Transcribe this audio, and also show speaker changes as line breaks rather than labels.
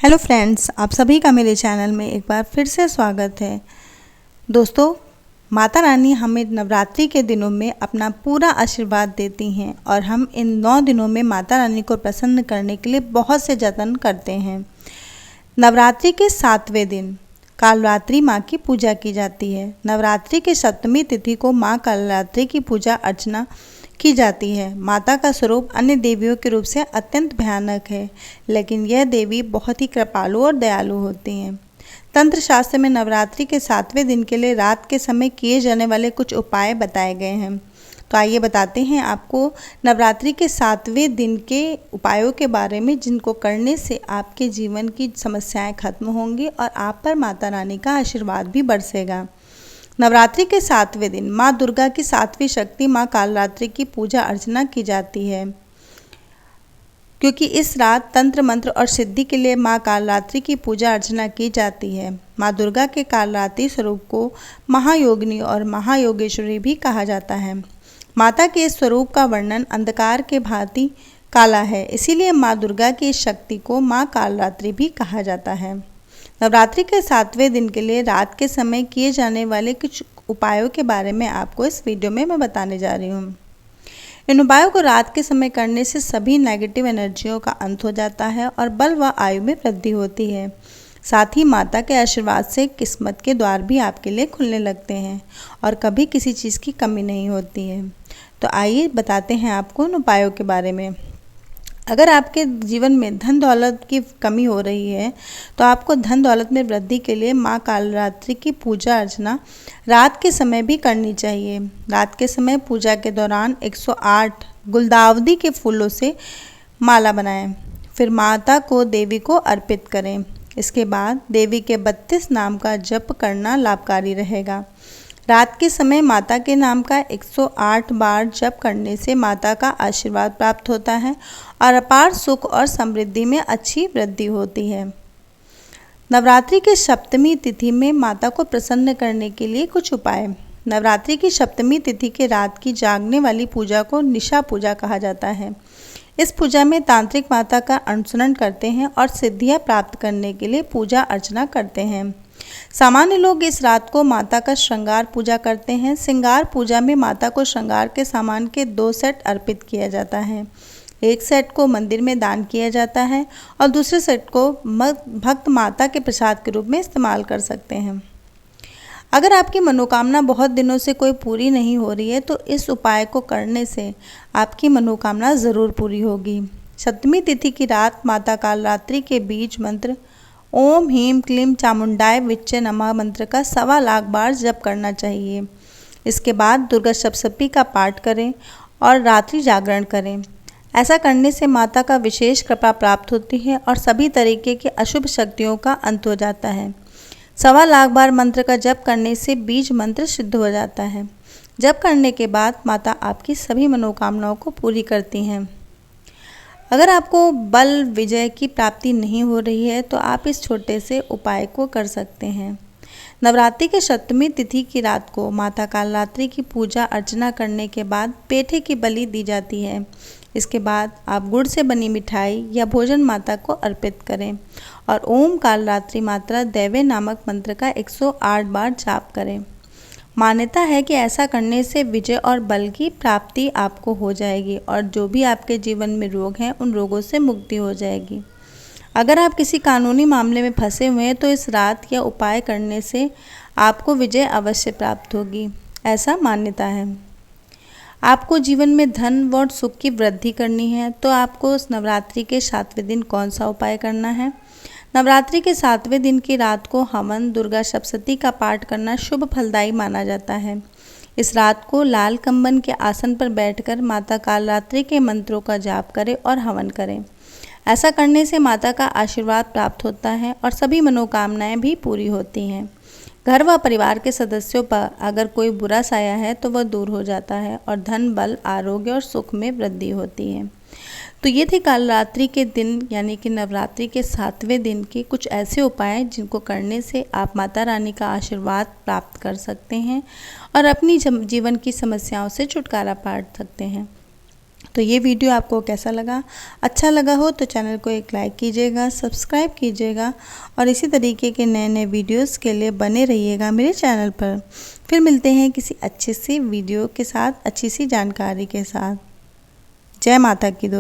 Hello friends, आप सभी का मेरे चैनल में एक बार फिर से स्वागत है। दोस्तों, माता रानी हमें नवरात्रि के दिनों में अपना पूरा आशीर्वाद देती हैं और हम इन 9 दिनों में माता रानी को प्रसन्न करने के लिए बहुत से जतन करते हैं। नवरात्रि के 7वें दिन कालरात्रि माँ की पूजा की जाती है। नवरात्रि के सप्तमी तिथि को माँ कालरात्रि की पूजा अर्चना की जाती है। माता का स्वरूप अन्य देवियों के रूप से अत्यंत भयानक है, लेकिन यह देवी बहुत ही कृपालु और दयालु होती हैं। तंत्र शास्त्र में नवरात्रि के 7वें दिन के लिए रात के समय किए जाने वाले कुछ उपाय बताए गए हैं। तो आइए बताते हैं आपको नवरात्रि के 7वें दिन के उपायों के बारे में, जिनको करने से आपके जीवन की समस्याएं खत्म होंगी और आप पर माता रानी का आशीर्वाद भी बरसेगा। नवरात्रि के 7वें दिन माँ दुर्गा की 7वीं शक्ति माँ कालरात्रि की पूजा अर्चना की जाती है, क्योंकि इस रात तंत्र मंत्र और सिद्धि के लिए माँ कालरात्रि की पूजा अर्चना की जाती है। माँ दुर्गा के कालरात्रि स्वरूप को महायोगिनी और महायोगेश्वरी भी कहा जाता है। माता के इस स्वरूप का वर्णन अंधकार के भांति काला है, इसीलिए माँ दुर्गा की इस शक्ति को माँ कालरात्रि भी कहा जाता है। नवरात्रि के 7वें दिन के लिए रात के समय किए जाने वाले कुछ उपायों के बारे में आपको इस वीडियो में मैं बताने जा रही हूँ। इन उपायों को रात के समय करने से सभी नेगेटिव एनर्जियों का अंत हो जाता है और बल व आयु में वृद्धि होती है। साथ ही माता के आशीर्वाद से किस्मत के द्वार भी आपके लिए खुलने लगते हैं और कभी किसी चीज़ की कमी नहीं होती है। तो आइए बताते हैं आपको उन उपायों के बारे में। अगर आपके जीवन में धन दौलत की कमी हो रही है, तो आपको धन दौलत में वृद्धि के लिए माँ कालरात्रि की पूजा अर्चना रात के समय भी करनी चाहिए। रात के समय पूजा के दौरान 108 गुलदाउदी के फूलों से माला बनाएं, फिर माता को देवी को अर्पित करें। इसके बाद देवी के 32 नाम का जप करना लाभकारी रहेगा। रात के समय माता के नाम का 108 बार जप करने से माता का आशीर्वाद प्राप्त होता है और अपार सुख और समृद्धि में अच्छी वृद्धि होती है। नवरात्रि के सप्तमी तिथि में माता को प्रसन्न करने के लिए कुछ उपाय। नवरात्रि की सप्तमी तिथि के रात की जागने वाली पूजा को निशा पूजा कहा जाता है। इस पूजा में तांत्रिक माता का अनुसरण करते हैं और सिद्धियां प्राप्त करने के लिए पूजा अर्चना करते हैं। सामान्य लोग इस रात को माता का श्रृंगार पूजा करते हैं। श्रृंगार पूजा में माता को श्रृंगार के सामान के 2 सेट अर्पित किया जाता है। एक सेट को मंदिर में दान किया जाता है और दूसरे सेट को भक्त माता के प्रसाद के रूप में इस्तेमाल कर सकते हैं। अगर आपकी मनोकामना बहुत दिनों से कोई पूरी नहीं हो रही है, तो इस उपाय को करने से आपकी मनोकामना ज़रूर पूरी होगी। सप्तमी तिथि की रात माता कालरात्रि के बीज मंत्र ओम ह्रीं क्लीं चामुंडाय विच्चे नमः मंत्र का 1.25 लाख बार जप करना चाहिए। इसके बाद दुर्गा सप्तशती का पाठ करें और रात्रि जागरण करें। ऐसा करने से माता का विशेष कृपा प्राप्त होती है और सभी तरीके की अशुभ शक्तियों का अंत हो जाता है। 1.25 लाख बार मंत्र का जप करने से बीज मंत्र सिद्ध हो जाता है। जप करने के बाद माता आपकी सभी मनोकामनाओं को पूरी करती हैं। अगर आपको बल विजय की प्राप्ति नहीं हो रही है, तो आप इस छोटे से उपाय को कर सकते हैं। नवरात्रि के सप्तमी तिथि की रात को माता कालरात्रि की पूजा अर्चना करने के बाद पेठे की बलि दी जाती है। इसके बाद आप गुड़ से बनी मिठाई या भोजन माता को अर्पित करें और ओम कालरात्रि मात्रा दैवे नामक मंत्र का 108 बार जाप करें। मान्यता है कि ऐसा करने से विजय और बल की प्राप्ति आपको हो जाएगी और जो भी आपके जीवन में रोग हैं, उन रोगों से मुक्ति हो जाएगी। अगर आप किसी कानूनी मामले में फंसे हुए हैं, तो इस रात या उपाय करने से आपको विजय अवश्य प्राप्त होगी, ऐसा मान्यता है। आपको जीवन में धन व सुख की वृद्धि करनी है, तो आपको उस नवरात्रि के 7वें दिन कौन सा उपाय करना है। नवरात्रि के 7वें दिन की रात को हवन दुर्गा सप्तशती का पाठ करना शुभ फलदायी माना जाता है। इस रात को लाल कंबन के आसन पर बैठकर माता कालरात्रि के मंत्रों का जाप करें और हवन करें। ऐसा करने से माता का आशीर्वाद प्राप्त होता है और सभी मनोकामनाएं भी पूरी होती हैं। घर व परिवार के सदस्यों पर अगर कोई बुरा साया है, तो वह दूर हो जाता है और धन बल आरोग्य और सुख में वृद्धि होती है। तो ये थे कालरात्रि के दिन यानी कि नवरात्रि के 7वें दिन के कुछ ऐसे उपाय, जिनको करने से आप माता रानी का आशीर्वाद प्राप्त कर सकते हैं और अपनी जीवन की समस्याओं से छुटकारा पा सकते हैं। तो ये वीडियो आपको कैसा लगा? अच्छा लगा हो तो चैनल को एक लाइक कीजिएगा, सब्सक्राइब कीजिएगा और इसी तरीके के नए-नए वीडियोस के लिए बने रहिएगा मेरे चैनल पर। फिर मिलते हैं किसी अच्छी सी वीडियो के साथ, अच्छी सी जानकारी के साथ। जय माता की दोस्तों।